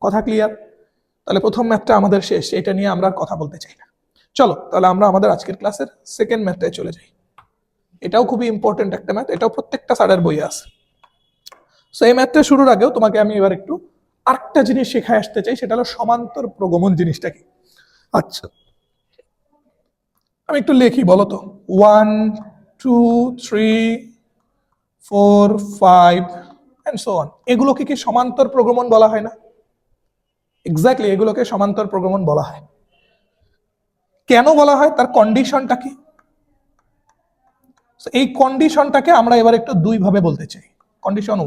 কথা ক্লিয়ার? তাহলে প্রথম ম্যাথটা আমাদের শেষ, এটা নিয়ে আমরা কথা বলতে চাই না। চলো তাহলে আমরা আমাদের আজকের ক্লাসের সেকেন্ড ম্যাথটায় চলে যাই। এটাও খুবই ইম্পর্টেন্ট একটা ম্যাথ, এটাও প্রত্যেকটা স্যারের বইয়ে আছে। সো এই ম্যাথটা শুরুর আগেও তোমাকে আমি এবার একটু আরেকটা জিনিস শেখায় আসতে চাই, সেটা হলো সমান্তর প্রগমন জিনিসটা কি। আচ্ছা আমি একটু লিখি, বলো তো। 1 2 3 4 5 এন্ড সো অন, এগুলোকে কি সমান্তর প্রগমন বলা হয় না? এক্স্যাক্টলি, এগুলোকে সমান্তর প্রগমন বলা হয়। কেন বলা হয়, তার কন্ডিশনটা কি? এই কন্ডিশনটাকে আমরা এবার একটু দুই ভাবে বলতে চাই। কন্ডিশন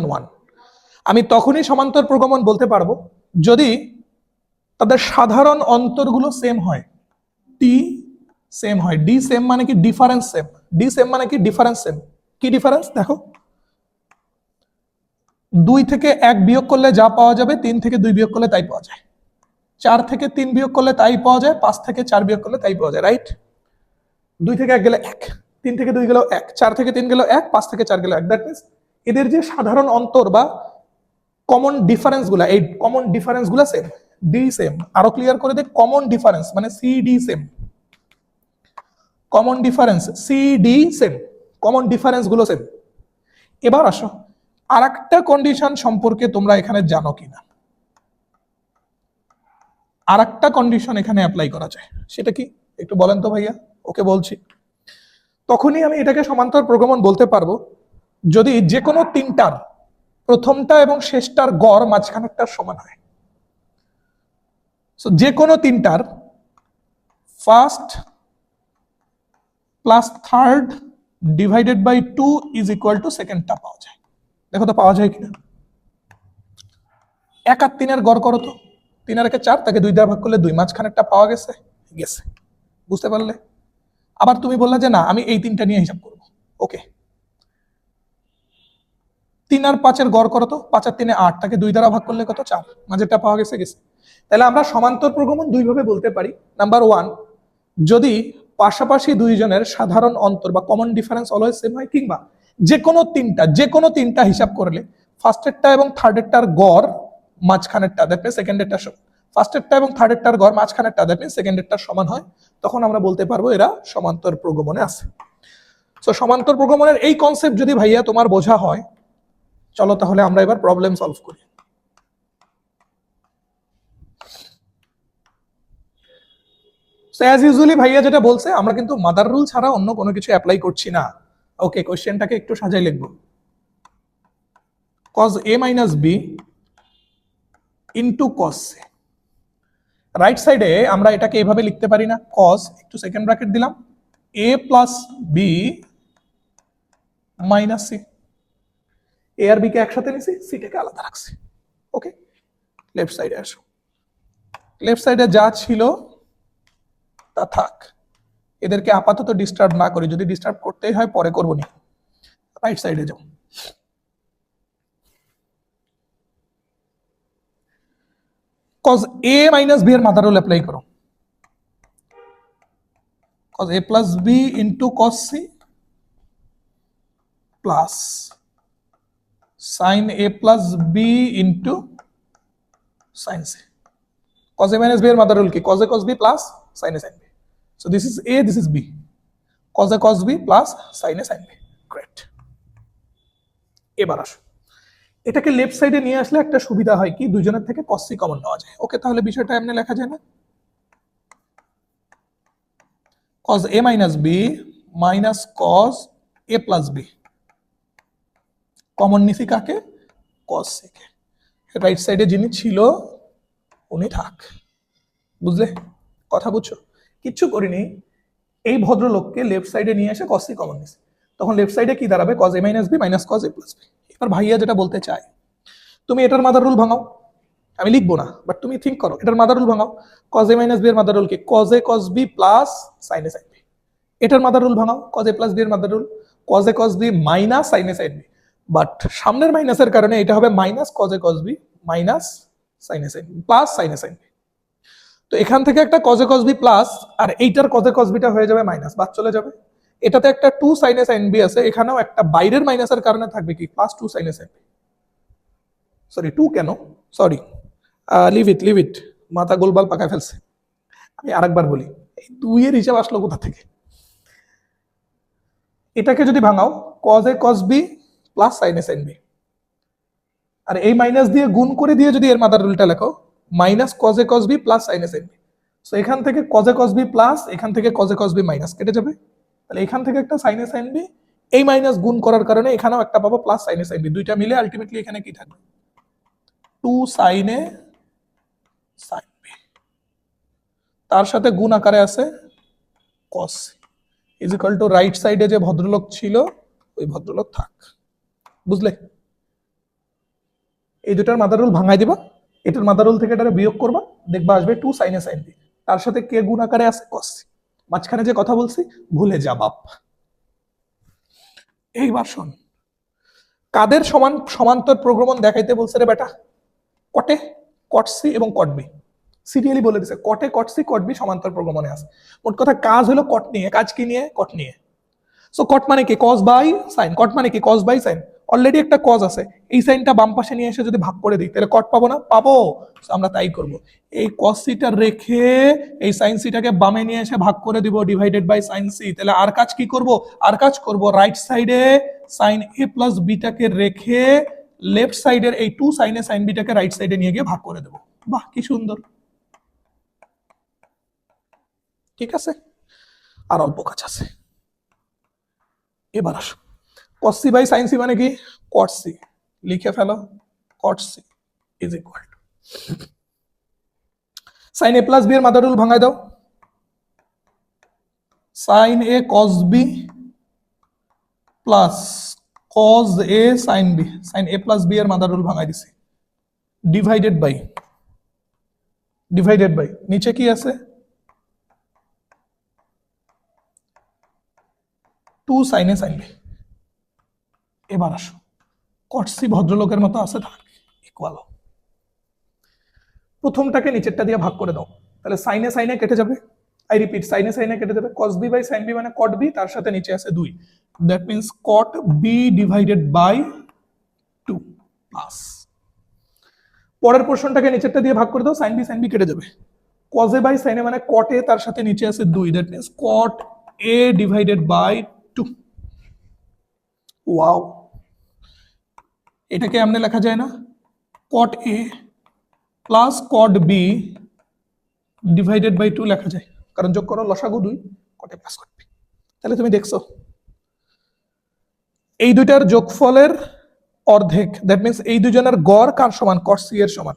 ওয়ান, আমি তখনই সমান্তর প্রগমন বলতে পারবো যদি তাদের সাধারণ অন্তরগুলো সেম হয়, টি সেম হয়। ডি সেম মানে কি? Difference same. ডি সেম মানে কি? Difference same. কি ডিফারেন্স দেখো, 2 থেকে 1 বিয়োগ করলে যা পাওয়া যাবে 3 থেকে 2 বিয়োগ করলে তাই পাওয়া যায়, 4 থেকে 3 বিয়োগ করলে তাই পাওয়া যায়, 5 থেকে 4 বিয়োগ করলে তাই পাওয়া যায়, রাইট? 2 থেকে 1 গেলে 1, 3 থেকে 2 গেল 1, 4 থেকে 3 গেল 1, 5 থেকে 4 গেল 1। দ্যাট মিন্স এদের যে সাধারণ অন্তর বা কমন ডিফারেন্স গুলা, এই কমন ডিফারেন্স গুলা সেম, ডি সেম। আরো ক্লিয়ার করে দেখ, কমন ডিফারেন্স মানে c d same. Common difference c d same, common difference গুলো সেম। এবার আসো আরেকটা কন্ডিশন সম্পর্কে তোমরা এখানে জানো কিনা। আরেকটা কন্ডিশন এখানে অ্যাপ্লাই করা যায়, সেটা কি একটু বলেন তো ভাইয়া? ওকে বলছি। তখনই আমি এটাকে সমান্তর প্রগমন বলতে পারবো যদি যে কোনো তিনটার প্রথমটা এবং শেষটার গড় মাঝখানেরটার সমান হয়। সো যে কোনো তিনটার first plus third divided by 2 is equal to সেকেন্ডটা পাওয়া যায়। দেখো তো পাওয়া যায় কিনা। 1 আর 3 এর গড় করো তো, 3 আর 1 4, তাকে 2 দ্বারা ভাগ করলে 2, মাঝখানেরটা পাওয়া গেছে। বুঝতে পারলে? আবার তুমি বললে যে না আমি এই তিনটা নিয়ে হিসাব করব, ওকে। 3 আর 5 এর গড় করো তো, 5 আর 3 8, তাকে 2 দ্বারা ভাগ করলে কত? 4, মাঝেরটা পাওয়া গেছে। তাহলে আমরা সমান্তর প্রগমন দুই ভাবে বলতে পারি। নাম্বার 1, যদি পাশাপাশি দুইজনের সাধারণ অন্তর বা কমন ডিফারেন্স অলওয়েজ সেম হয়, কিংবা যে কোনো তিনটা হিসাব করলে ফার্স্টেরটা এবং থার্ডেরটার গড় মাঝখানেরটা, দ্যাট মিন্স সেকেন্ডেরটার সমান। ফার্স্টেরটা এবং থার্ডেরটার গড় মাঝখানেরটা, দ্যাট মিন্স সেকেন্ডেরটার সমান হয়, তখন আমরা বলতে পারবো এরা সমান্তর প্রগমনে আছে। সো সমান্তর প্রগমনের এই কনসেপ্ট যদি ভাইয়া তোমার বোঝা হয়, চলো তাহলে আমরা এবার প্রবলেম সলভ করি। অ্যাজ ইউজুয়ালি ভাইয়া যেটা বলছে, আমরা কিন্তু মাদার রুল ছাড়া অন্য কোনো কিছু অ্যাপ্লাই করছি না। ওকে, কোশ্চেনটাকে একটু সাজাই লিখব। cos a minus b into cos a। Right সাইডে আমরা এটাকে এভাবে লিখতে পারি না, cos, একটু সেকেন্ড ব্র্যাকেট দিলাম, a plus b minus c। a আর b কে একসাথে নিছি, c টাকে আলাদা রাখছি। ওকে, লেফট সাইডে আসো। লেফট সাইডে যা ছিল তা থাক, এদেরকে আপাতত ডিস্টার্ব না করি, যদি ডিস্টার্ব করতেই হয় পরে করবো নি। রাইট সাইডে যাও। cos a minus b এর মাদার রুল অ্যাপ্লাই করো। cos a plus b into cos c plus sin a plus b into sin c। cos a minus b এর মাদার রুল কি? cos a cos b plus sin a sin b। so this is a, this is b, cos a cos b plus sin a sin b। Great. এবার আসো, এটাকে left সাইডে নিয়ে আসলে একটা সুবিধা হয় কি, দুইজনের থেকে cos c কমন নেওয়া যায়। ওকে, তাহলে বিষয়টা এমনি লেখা যায় না, cos a minus b minus cos a plus b, common নিছি কাকে? cos c কে। রাইট সাইডে যিনি ছিল উনি থাক। বুঝলে? কথা বুঝছো? কিচ্ছু করিনি, এই ভদ্রলোককে লেফট সাইডে নিয়ে এসে cos c কমন নিছি, তখন লেফট সাইডে কি দাঁড়াবে? cos a minus b minus cos a plus b। এবার ভাইয়া যেটা বলতে চাই, তুমি এটার মাদার রুল ভাঙাও, আমি লিখবো না, বাট তুমি থিঙ্ক করো, এটার মাদার রুল ভাঙাও। cos a minus b এর মাদার রুল কি? cos a cos b plus sin a sin b। এটার মাদার রুল ভাঙাও, cos a plus b এর mother rule cos a cos b minus sin a sin b। But সামনের মাইনাসের কারণে এটা হবে minus cos a cos b minus sin a sin b plus sin a sin b। তো এখান থেকে একটা cos a cos b plus, আর এইটার cos a cos b টা হয়ে যাবে মাইনাস, বাদ চলে যাবে। এটাতে একটা 2 sin a sin b আছে, এখানেও একটা বাইরের মাইনাসের কারণে থাকবে কি? Plus 2 sin a sin b। Sorry 2 কেন, সরি লিভ ইট, মাথা গোলবাল পাকায় ফেলছে। আমি আরেকবার বলি, এই 2 এর হিসাব আসলো কোথা থেকে? এটাকে যদি ভাঙাও cos a cos b plus sin a sin b, আর এই মাইনাস দিয়ে গুণ করে দিয়ে যদি এর মাদার রুলটা লেখো minus cos a cos b plus sin a sin b, so এখান থেকে cos a cos b plus, এখান থেকে cos a cos b minus কেটে যাবে, তাহলে এখান থেকে একটা sin a sin b, এই মাইনাস গুণ করার কারণে এখানেও একটা পাবো plus sin a sin b, দুইটা মিলে আলটিমেটলি এখানে কি থাকবে 2 sin a sin b, তার সাথে গুণ আকারে আছে cos is equal two right সাইডে যে ভদ্রলোক ছিল ওই ভদ্রলোক থাক। বুঝলে? এই দুটার মাদার রুল ভাঙাই দিবা, এটার মাদার রুল থেকে এটারে বিয়োগ করবা, দেখবা আসবে 2 sin a sin b, তার সাথে কে গুণ আকারে আছে cos, মাঝখানে যে কথা বলছি ভুলে যা বাপ। এইবার শোন, কাদের সমান সমান্তর প্রগ্রমণ দেখাইতে বলছে রে বেটা? কটে, cot c এবং cot b, সিরিয়ালি বলে দিছে কটে cot c cot b সমান্তর প্রগ্রমণে আছে। মোট কথা কাজ হলো কট নিয়ে, কাজ কি নিয়ে? কট নিয়ে। সো কট মানে কি? cos বাই sin, কট মানে কি? cos বাই sin, অলরেডি একটা cos আছে, এই সাইনটা বাম পাশে নিয়ে এসে যদি ভাগ করে দিই তাহলে কট পাবো না? পাবো। আমরা তাই করব, এই cos c টা রেখে এই sin c টাকে বামে নিয়ে এসে ভাগ করে দিব ডিভাইডেড বাই sin c, তাহলে আর কাজ কি করব? আর কাজ করব রাইট সাইডে sin a প্লাস b টাকে রেখে লেফট সাইডের এই 2 sin a sin b টাকে রাইট সাইডে নিয়ে গিয়ে ভাগ করে দেব। বাহ কি সুন্দর, ঠিক আছে? আর অল্প কাজ আছে, এবার আসো cos c by sin c মানে কি? cot c, লিখে ফেলো cot c is equal to sin a plus b এর মাদার রুল ভাঙায় দাও, sin a cos b plus cos a sin b, sin a plus b এর mother rule ভাঙাই দিছি, ডিভাইডেড বাই নিচে কি আছে 2 sin a sin b। এবার আসো cot c ভদ্রলোকের মতো আছে, থাক ইকুয়াল, প্রথমটাকে নিচেরটা দিয়ে ভাগ করে দাও, তাহলে sin a sin a কেটে যাবে, I repeat sin a sin a কেটে যাবে, cos b by sin b মানে cot b, তার সাথে নিচে আছে 2, that means cot b divided by 2 plus, পরের পোরশনটাকে নিচেরটা দিয়ে ভাগ করে দাও, sin b কেটে যাবে, cos a by sin a মানে cot a, তার সাথে নিচে আছে 2, that means cot a divided by 2। Wow, এটাকে এমনি লেখা যায় না? cot a plus cot b divided by 2 লেখা যায়, কারণ যোগ করো লসাগু 2, cot a plus cot b। তাহলে তুমি দেখছো এই দুইটার যোগফলের অর্ধেক, দ্যাট মিন্স এই দুজনের গড় কার সমান? cot c এর সমান।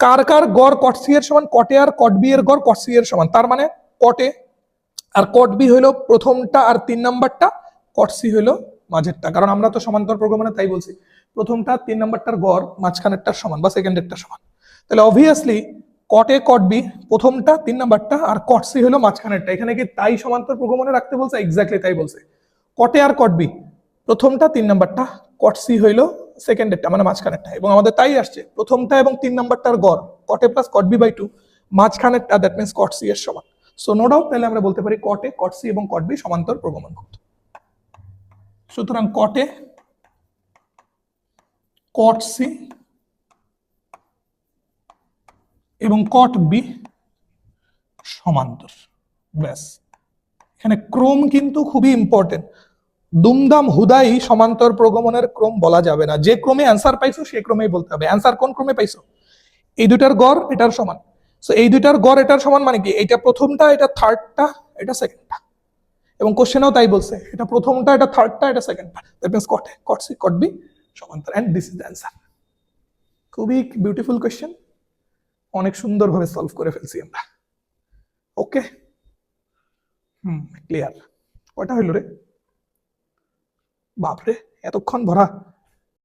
কার কার গড় cot c এর সমান? cot a R cot b এর গড় cot c এর সমান, তার মানে cot a R cot b হইলো প্রথমটা আর 3 নাম্বারটা, cot c হইলো মাঝেরটা, কারণ আমরা তো সমান্তর প্রোগ্রামে তাই বলছি প্রথমটা 3 নাম্বারটার গড় মাঝখানেরটার সমান বা সেকেন্ডেরটার সমান, তাহলে obviously cot a cot b প্রথমটা 3 নাম্বারটা আর cot c হলো মাঝখানেরটা। এখানে কি তাই সমান্তর প্রোগ্রামে রাখতে বলছে? এক্স্যাক্টলি তাই বলছে, cot a R cot b প্রথমটা 3 নাম্বারটা, cot c হইলো সেকেন্ডেরটা মানে মাঝখানেরটা, এবং আমাদের তাই আসছে প্রথমটা এবং 3 নাম্বারটার গড় cot a plus cot b by 2, মাঝখানেরটা দ্যাট মিন্স cot c এর সমান। সো নো ডাউট তাহলে আমরা বলতে পারি cot a cot c এবং cot b সমান্তর প্রগমনভুক্ত। সুতরাং cot a cot c এবং cot b সমান্তর, ব্যাস। এখানে ক্রম কিন্তু খুবই ইম্পর্টেন্ট, দুমদাম হুদাই সমান্তর প্রগমনের ক্রম বলা যাবে না, যে ক্রমে অ্যান্সার পাইছো সেই ক্রমেই বলতে হবে। অ্যান্সার কোন ক্রমে পাইছো? এই দুটার গড় এটার সমান, সো এই দুটার গড় এটার সমান মানে কি? এটা প্রথমটা, এটা থার্ডটা, এটা সেকেন্ডটা, এবং কোশ্চেনেও তাই বলছে এটা প্রথমটা, এটা থার্ডটা, এটা সেকেন্ডটা, that means cot a cot c cot b সমান্তর, and this is the answer. খুবই বিউটিফুল কোশ্চেন, অনেক সুন্দরভাবে সলভ করে ফেলছি আমরা। Okay, clear. কয়টা হইল রে? বাপরে, এতক্ষণ ভরা।